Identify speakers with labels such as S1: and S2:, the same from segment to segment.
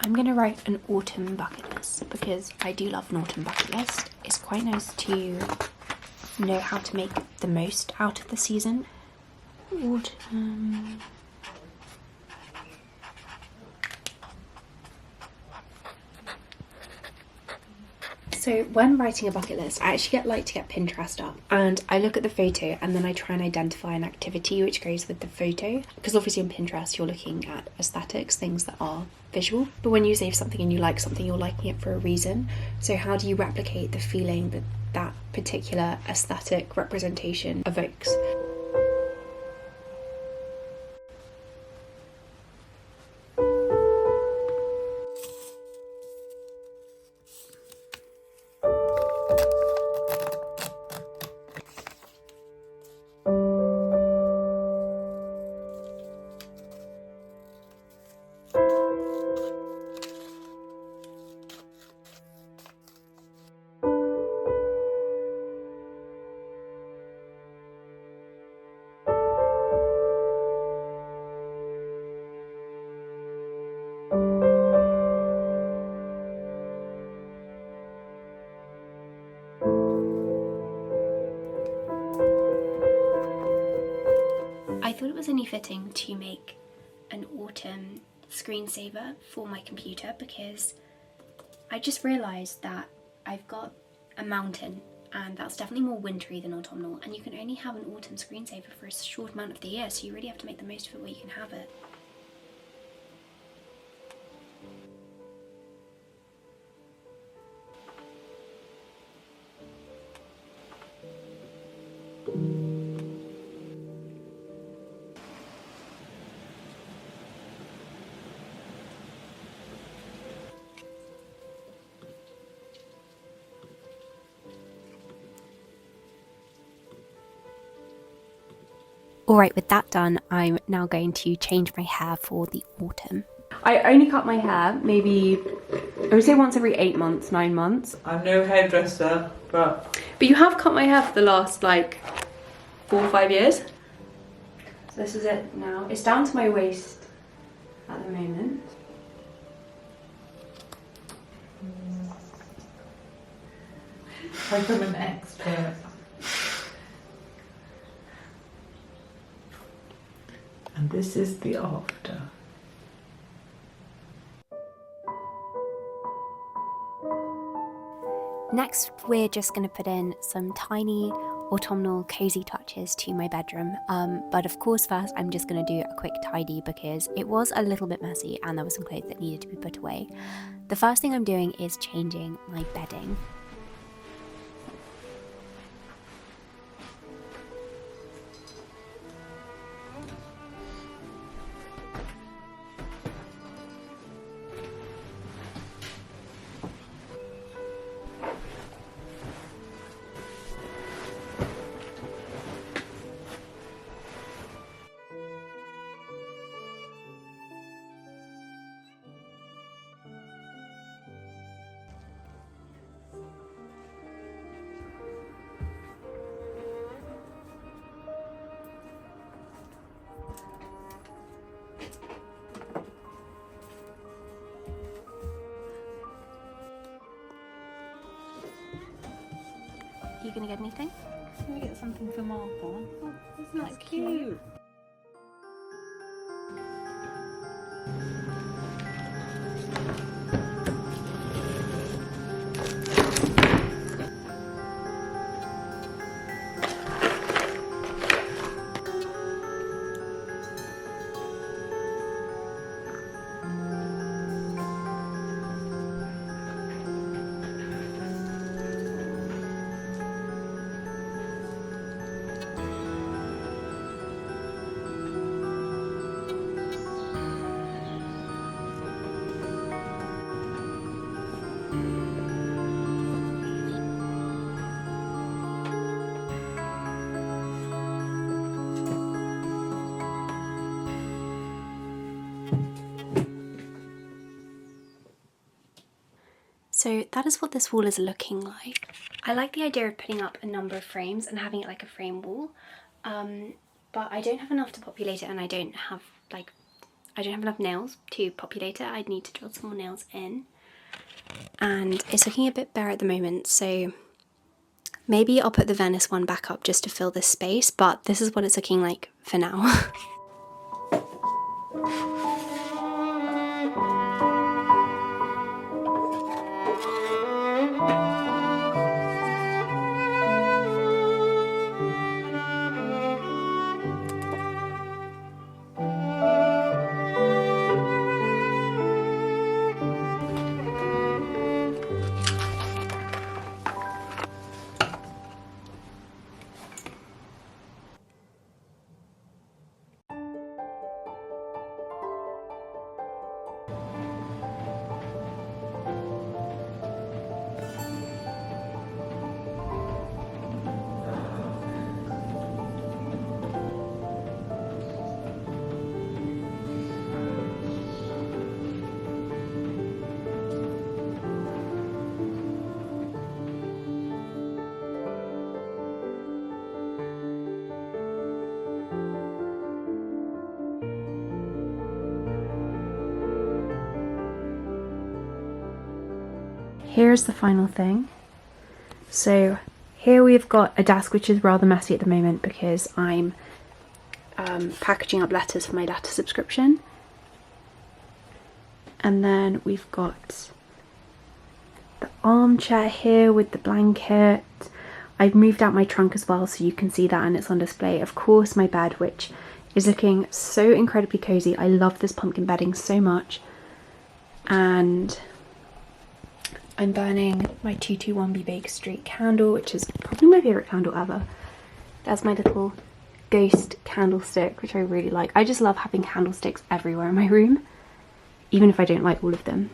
S1: I'm gonna write an autumn bucket list because I do love an autumn bucket list. It's quite nice to know how to make the most out of the season. Autumn. So when writing a bucket list, I actually like to get Pinterest up and I look at the photo and then I try and identify an activity which goes with the photo. Because obviously on Pinterest you're looking at aesthetics, things that are visual. But when you save something and you like something, you're liking it for a reason. So how do you replicate the feeling that that particular aesthetic representation evokes? I thought it was only fitting to make an autumn screensaver for my computer because I just realised that I've got a mountain and that's definitely more wintry than autumnal, and you can only have an autumn screensaver for a short amount of the year, so you really have to make the most of it where you can have it. Alright, with that done, I'm now going to change my hair for the autumn. I only cut my hair maybe, I would say once every 8 months, 9 months.
S2: I'm no hairdresser, but
S1: you have cut my hair for the last like 4 or 5 years. So this is it now. It's down to my waist at the moment.
S2: like I'm an expert. And this is the after.
S1: Next, we're just going to put in some tiny autumnal cozy touches to my bedroom. But of course, first I'm just going to do a quick tidy because it was a little bit messy and there were some clothes that needed to be put away. The first thing I'm doing is changing my bedding. You gonna get anything?
S2: Can we get something for Martha? Oh, isn't that cute?
S1: So that is what this wall is looking like. I like the idea of putting up a number of frames and having it like a frame wall, but I don't have enough to populate it, and I I don't have enough nails to populate it. I'd need to drill some more nails in. And it's looking a bit bare at the moment, so maybe I'll put the Venice one back up just to fill this space, but this is what it's looking like for now. Here's the final thing. So here we've got a desk which is rather messy at the moment because I'm packaging up letters for my letter subscription. And then we've got the armchair here with the blanket. I've moved out my trunk as well so you can see that, and it's on display. Of course my bed, which is looking so incredibly cozy. I love this pumpkin bedding so much. And I'm burning my 221 Baker Street candle, which is probably my favourite candle ever. There's my little ghost candlestick, which I really like. I just love having candlesticks everywhere in my room, even if I don't like all of them.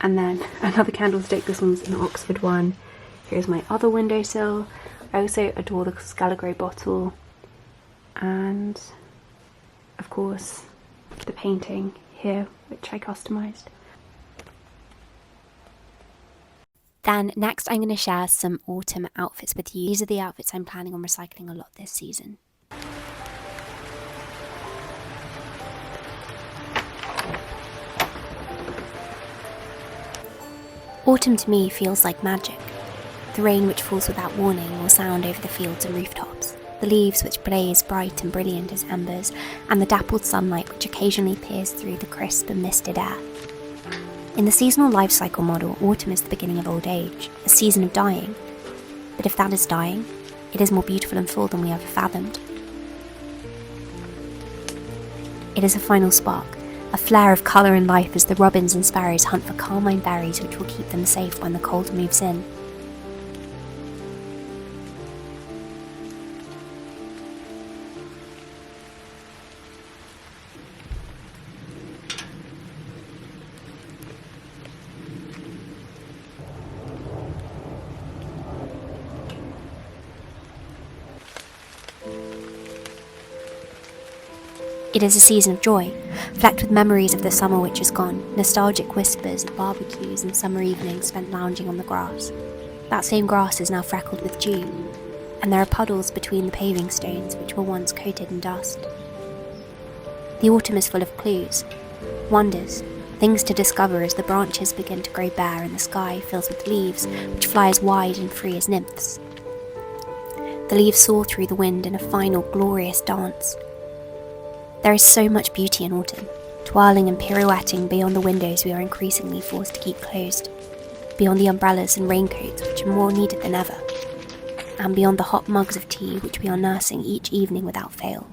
S1: And then another candlestick, this one's an Oxford one. Here's my other windowsill. I also adore the Scala Grey bottle. And of course, the painting here, which I customised. Then next I'm going to share some autumn outfits with you. These are the outfits I'm planning on recycling a lot this season. Autumn to me feels like magic. The rain which falls without warning will sound over the fields and rooftops, the leaves which blaze bright and brilliant as embers, and the dappled sunlight which occasionally peers through the crisp and misted air. In the seasonal life cycle model, autumn is the beginning of old age, a season of dying. But if that is dying, it is more beautiful and full than we ever fathomed. It is a final spark, a flare of colour and life as the robins and sparrows hunt for carmine berries which will keep them safe when the cold moves in. It is a season of joy, flecked with memories of the summer which is gone, nostalgic whispers of barbecues and summer evenings spent lounging on the grass. That same grass is now freckled with dew, and there are puddles between the paving stones which were once coated in dust. The autumn is full of clues, wonders, things to discover as the branches begin to grow bare and the sky fills with leaves which fly as wide and free as nymphs. The leaves soar through the wind in a final glorious dance. There is so much beauty in autumn, twirling and pirouetting beyond the windows we are increasingly forced to keep closed, beyond the umbrellas and raincoats which are more needed than ever, and beyond the hot mugs of tea which we are nursing each evening without fail.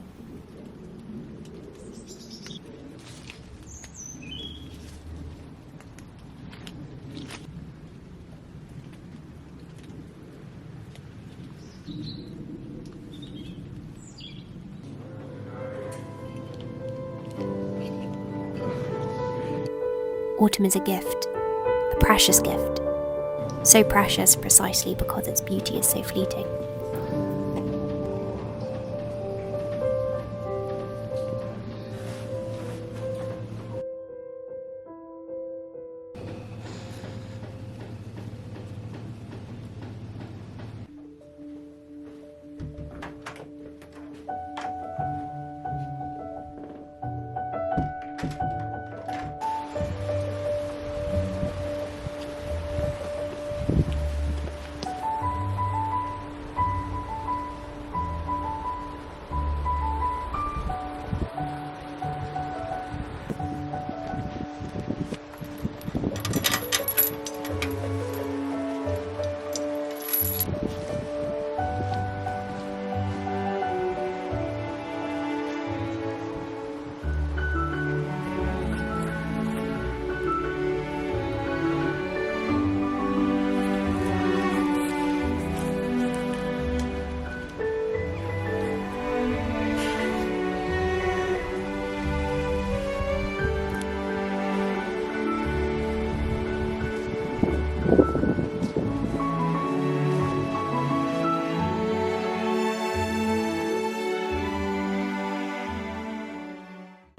S1: Autumn is a gift, a precious gift, so precious precisely because its beauty is so fleeting.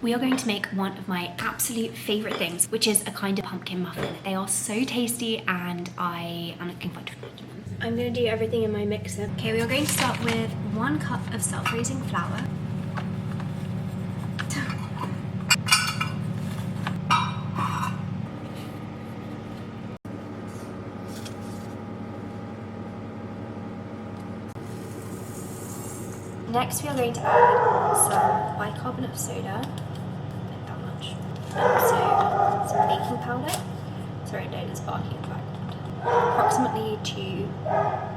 S1: We are going to make one of my absolute favourite things, which is a kind of pumpkin muffin. They are so tasty and I am looking forward to making them. I'm going to do everything in my mixer. Okay, we are going to start with 1 cup of self-raising flour. Next we are going to add some bicarbonate of soda, not that much, and also some baking powder. Sorry, Dana's barking in the background. Approximately 2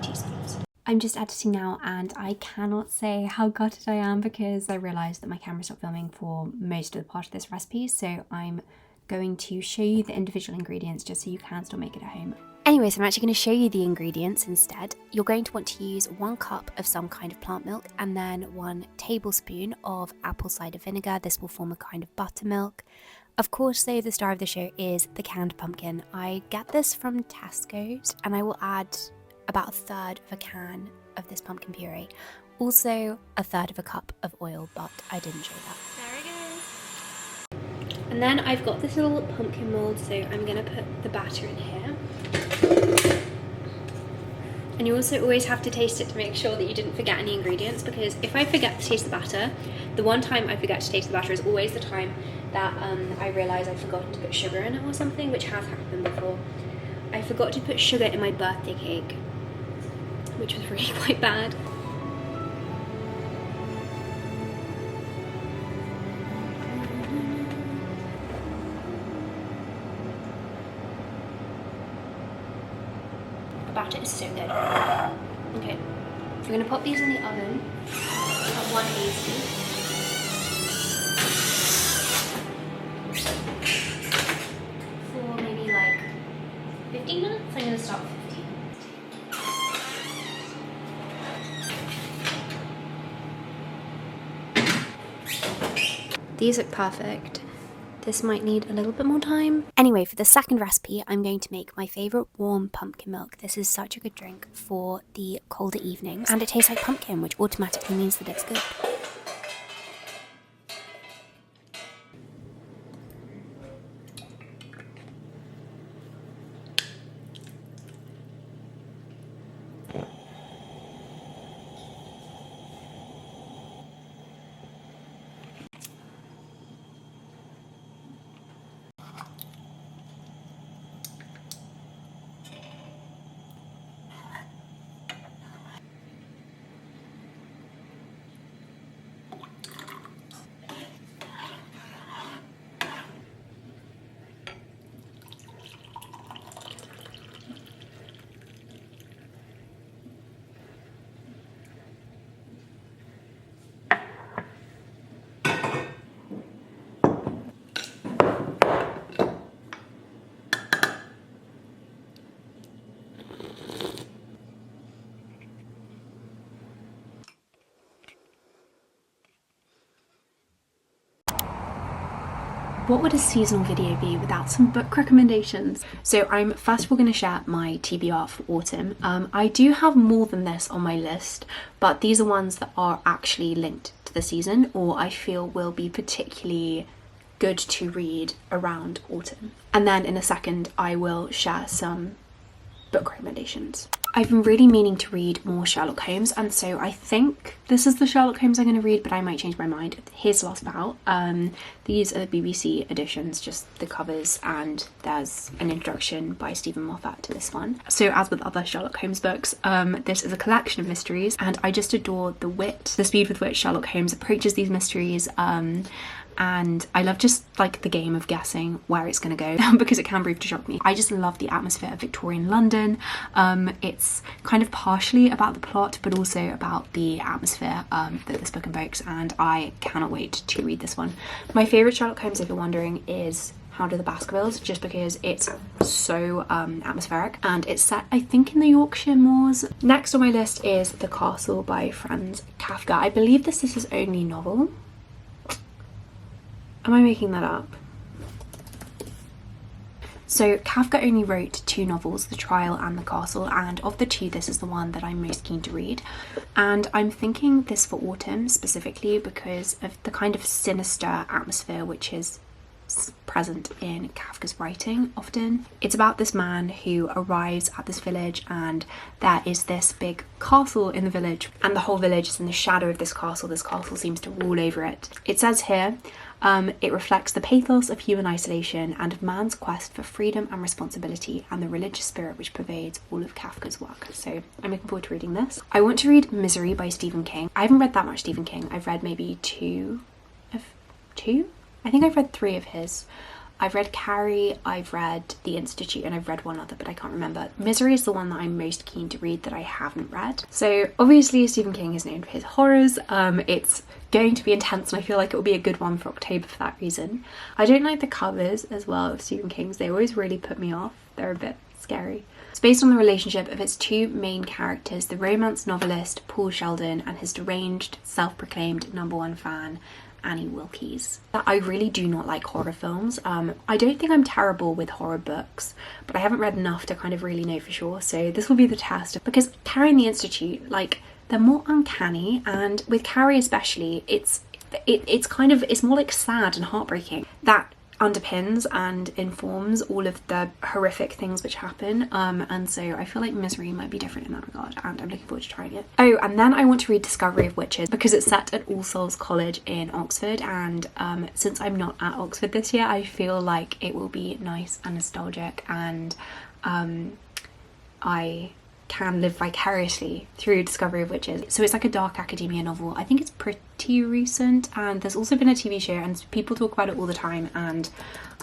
S1: teaspoons. I'm just editing now and I cannot say how gutted I am because I realised that my camera stopped filming for most of the part of this recipe, so I'm going to show you the individual ingredients just so you can still make it at home. Anyways, I'm actually going to show you the ingredients instead. You're going to want to use 1 cup of some kind of plant milk and then 1 tablespoon of apple cider vinegar. This will form a kind of buttermilk. Of course, though, the star of the show is the canned pumpkin. I get this from Tesco's and I will add about 1/3 of a can of this pumpkin puree. Also, 1/3 of a cup of oil, but I didn't show that. There it goes. And then I've got this little pumpkin mold, so I'm going to put the batter in here. And you also always have to taste it to make sure that you didn't forget any ingredients, because if I forget to taste the batter, the one time I forget to taste the batter is always the time that I realise I've forgotten to put sugar in it or something, which has happened before. I forgot to put sugar in my birthday cake, which was really quite bad. The batter is so good. Okay, we're going to pop these in the oven at 180. For maybe like 15 minutes. I'm going to start with 15. These look perfect. This might need a little bit more time. Anyway, for the second recipe, I'm going to make my favourite warm pumpkin milk. This is such a good drink for the colder evenings, and it tastes like pumpkin, which automatically means that it's good. What would a seasonal video be without some book recommendations? So I'm first of all going to share my TBR for autumn. I do have more than this on my list, but these are ones that are actually linked to the season or I feel will be particularly good to read around autumn. And then in a second I will share some book recommendations. I've been really meaning to read more Sherlock Holmes, and so I think this is the Sherlock Holmes I'm going to read, but I might change my mind. Here's Lost Bout. These are the BBC editions, just the covers, and there's an introduction by Stephen Moffat to this one. So as with other Sherlock Holmes books, this is a collection of mysteries, and I just adore the speed with which Sherlock Holmes approaches these mysteries, and I love just like the game of guessing where it's going to go because it can prove to shock me. I just love the atmosphere of Victorian London. It's kind of partially about the plot but also about the atmosphere that this book invokes, and I cannot wait to read this one. My favourite Sherlock Holmes, if you're wondering, is Hound of the Baskervilles, just because it's so atmospheric and it's set, I think, in the Yorkshire moors. Next on my list is The Castle by Franz Kafka. I believe this is his only novel. Am I making that up? So Kafka only wrote 2 novels, The Trial and The Castle, and of the 2 this is the one that I'm most keen to read. And I'm thinking this for autumn specifically because of the kind of sinister atmosphere which is present in Kafka's writing often. It's about this man who arrives at this village and there is this big castle in the village and the whole village is in the shadow of this castle. This castle seems to rule over it. It says here, it reflects the pathos of human isolation and of man's quest for freedom and responsibility and the religious spirit which pervades all of Kafka's work. So I'm looking forward to reading this. I want to read Misery by Stephen King. I haven't read that much Stephen King. I've read maybe 2? I think I've read 3 of his. I've read Carrie, I've read The Institute, and I've read one other, but I can't remember. Misery is the one that I'm most keen to read that I haven't read. So obviously Stephen King is known for his horrors. It's going to be intense and I feel like it will be a good one for October for that reason. I don't like the covers as well of Stephen King's. They always really put me off. They're a bit scary. It's based on the relationship of its 2 main characters, the romance novelist Paul Sheldon and his deranged, self-proclaimed #1 fan, Annie Wilkes. I really do not like horror films. I don't think I'm terrible with horror books, but I haven't read enough to kind of really know for sure. So this will be the test, because Carrie and the Institute, like, they're more uncanny, and with Carrie especially, it's more like sad and heartbreaking. That underpins and informs all of the horrific things which happen, and so I feel like Misery might be different in that regard, and I'm looking forward to trying it. Oh, and then I want to read Discovery of Witches because it's set at All Souls College in Oxford, and since I'm not at Oxford this year, I feel like it will be nice and nostalgic, and I can live vicariously through Discovery of Witches. So it's like a dark academia novel. I think it's pretty recent, and there's also been a TV show and people talk about it all the time, and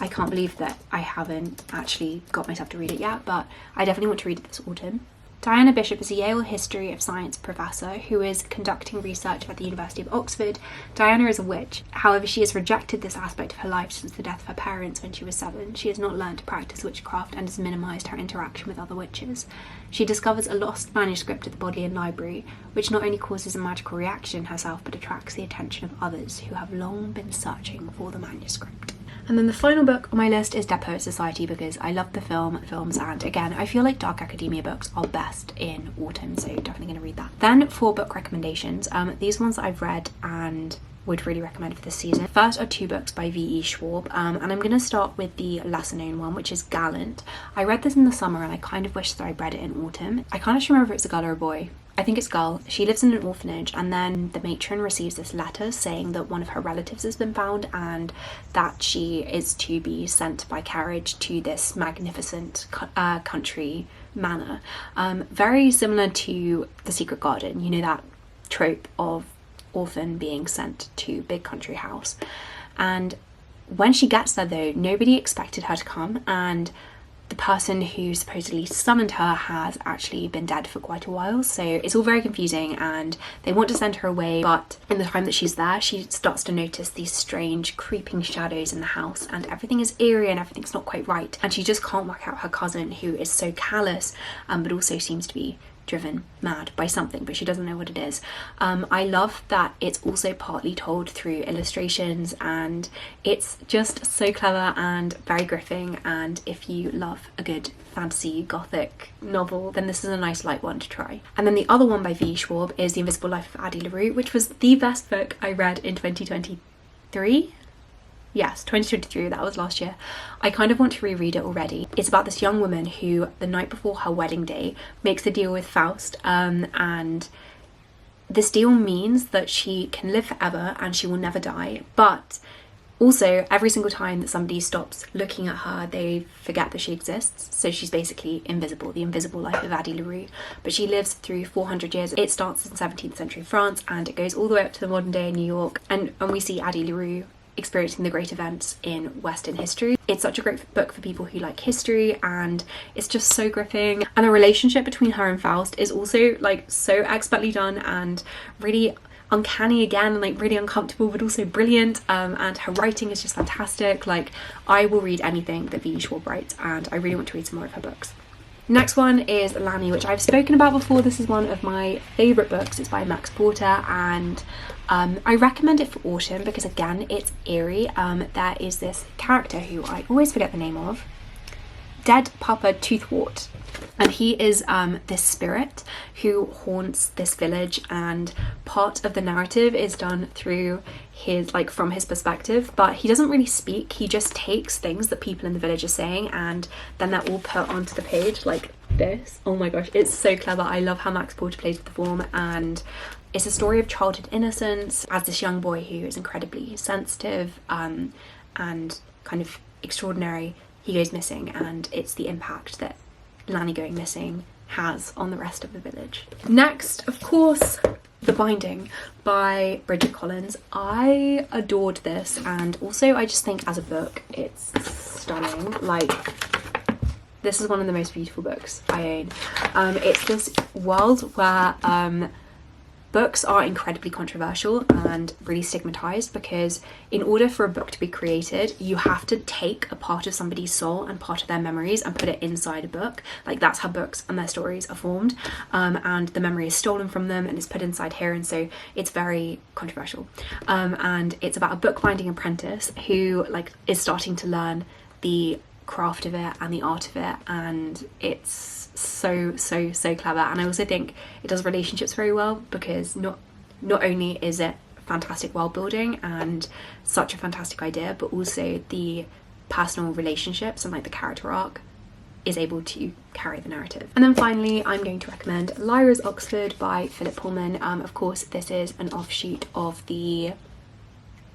S1: I can't believe that I haven't actually got myself to read it yet, but I definitely want to read it this autumn. Diana Bishop is a Yale History of Science professor who is conducting research at the University of Oxford. Diana is a witch. However, she has rejected this aspect of her life since the death of her parents when she was 7. She has not learned to practice witchcraft and has minimised her interaction with other witches. She discovers a lost manuscript at the Bodleian Library, which not only causes a magical reaction herself, but attracts the attention of others who have long been searching for the manuscript. And then the final book on my list is Dead Poets Society because I love the films, and again, I feel like dark academia books are best in autumn, so definitely going to read that. Then 4 book recommendations. These ones that I've read and would really recommend for this season. First are 2 books by V.E. Schwab, and I'm going to start with the lesser known one, which is Gallant. I read this in the summer and I kind of wish that I read it in autumn. I can't actually remember if it's a girl or a boy. I think it's a girl. She lives in an orphanage, and then the matron receives this letter saying that one of her relatives has been found and that she is to be sent by carriage to this magnificent country manor. Very similar to The Secret Garden, you know, that trope of orphan being sent to big country house. And when she gets there though, nobody expected her to come, and the person who supposedly summoned her has actually been dead for quite a while, so it's all very confusing and they want to send her away, but in the time that she's there she starts to notice these strange creeping shadows in the house and everything is eerie and everything's not quite right, and she just can't work out her cousin, who is so callous but also seems to be driven mad by something, but she doesn't know what it is. I love that it's also partly told through illustrations, and it's just so clever and very gripping, and if you love a good fantasy gothic novel, then this is a nice light one to try. And then the other one by V. Schwab is The Invisible Life of Addie LaRue, which was the best book I read in 2023. Yes, 2023, that was last year. I kind of want to reread it already. It's about this young woman who, the night before her wedding day, makes a deal with Faust, and this deal means that she can live forever and she will never die, but also every single time that somebody stops looking at her, they forget that she exists, so she's basically invisible. The Invisible Life of Addie LaRue. But she lives through 400 years. It starts in 17th century France and it goes all the way up to the modern day New York, and we see Addie LaRue experiencing the great events in Western history. It's such a great book for people who like history, and it's just so gripping, and the relationship between her and Faust is also like so expertly done and really uncanny again, and like really uncomfortable but also brilliant, and her writing is just fantastic. Like, I will read anything that V. Schwab writes, and I really want to read some more of her books. Next one is Lanny, which I've spoken about before. This is one of my favourite books. It's by Max Porter, and I recommend it for autumn because again it's eerie. There is this character who I always forget the name of. Dead Papa Toothwort. And he is this spirit who haunts this village, and part of the narrative is done through his, like, from his perspective, but he doesn't really speak. He just takes things that people in the village are saying, and then they're all put onto the page like this. Oh my gosh, it's so clever. I love how Max Porter plays with the form, and it's a story of childhood innocence as this young boy who is incredibly sensitive and kind of extraordinary, he goes missing, and it's the impact that Lanny going missing has on the rest of the village. Next, of course, The Binding by Bridget Collins. I adored this, and also I just think as a book it's stunning. Like, this is one of the most beautiful books I own. It's this world where books are incredibly controversial and really stigmatized, because in order for a book to be created, you have to take a part of somebody's soul and part of their memories and put it inside a book. Like, that's how books and their stories are formed, and the memory is stolen from them and is put inside here, and so it's very controversial. And it's about a bookbinding apprentice who, like, is starting to learn the craft of it and the art of it, and it's so clever. And I also think it does relationships very well, because not only is it fantastic world building and such a fantastic idea, but also the personal relationships and like the character arc is able to carry the narrative. And then finally, I'm going to recommend Lyra's Oxford by Philip Pullman. Of course, this is an offshoot of the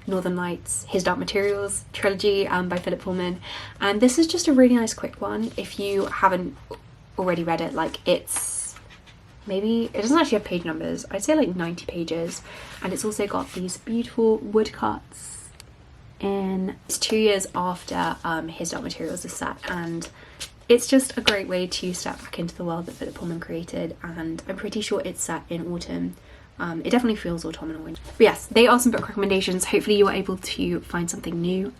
S1: Northern Lights, His Dark Materials trilogy by Philip Pullman, and this is just a really nice quick one. If you haven't already read it, like, it's maybe, it doesn't actually have page numbers, I'd say like 90 pages, and it's also got these beautiful woodcuts, and it's 2 years after His Dark Materials is set, and it's just a great way to step back into the world that Philip Pullman created, and I'm pretty sure it's set in autumn. It definitely feels autumnal. But yes, they are some book recommendations. Hopefully you were able to find something new.